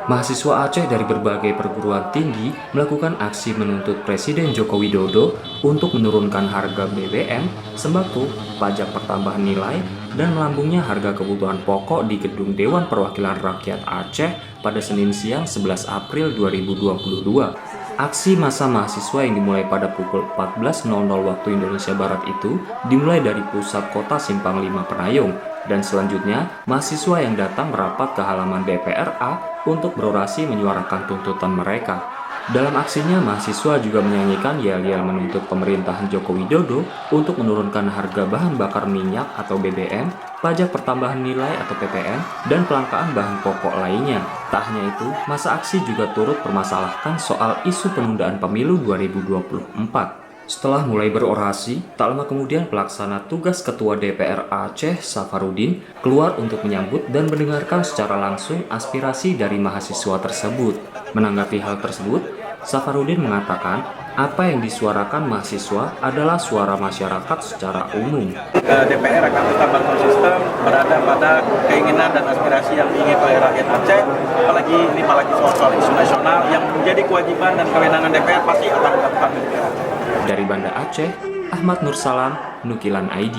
Mahasiswa Aceh dari berbagai perguruan tinggi melakukan aksi menuntut Presiden Joko Widodo untuk menurunkan harga BBM, sembako, pajak pertambahan nilai, dan melambungnya harga kebutuhan pokok di Gedung Dewan Perwakilan Rakyat Aceh pada Senin siang 11 April 2022. Aksi massa mahasiswa yang dimulai pada pukul 14.00 waktu Indonesia Barat itu dimulai dari pusat kota Simpang 5 Penayung, dan selanjutnya mahasiswa yang datang merapat ke halaman DPRA untuk berorasi menyuarakan tuntutan mereka. Dalam aksinya, mahasiswa juga menyanyikan yel-yel menuntut pemerintahan Joko Widodo untuk menurunkan harga bahan bakar minyak atau BBM, pajak pertambahan nilai atau PPN, dan kelangkaan bahan pokok lainnya. Tak hanya itu, masa aksi juga turut permasalahkan soal isu penundaan pemilu 2024. Setelah mulai berorasi, tak lama kemudian pelaksana tugas Ketua DPR Aceh, Safarudin, keluar untuk menyambut dan mendengarkan secara langsung aspirasi dari mahasiswa tersebut. Menanggapi hal tersebut, Safarudin mengatakan apa yang disuarakan mahasiswa adalah suara masyarakat secara umum. DPR akan tetap konsisten berada pada keinginan dan aspirasi yang diingin oleh rakyat Aceh, apalagi soal isu nasional yang menjadi kewajiban dan kewenangan DPR pasti akan dilakukan DPR. Dari Banda Aceh, Ahmad Nursalam, Nukilan ID.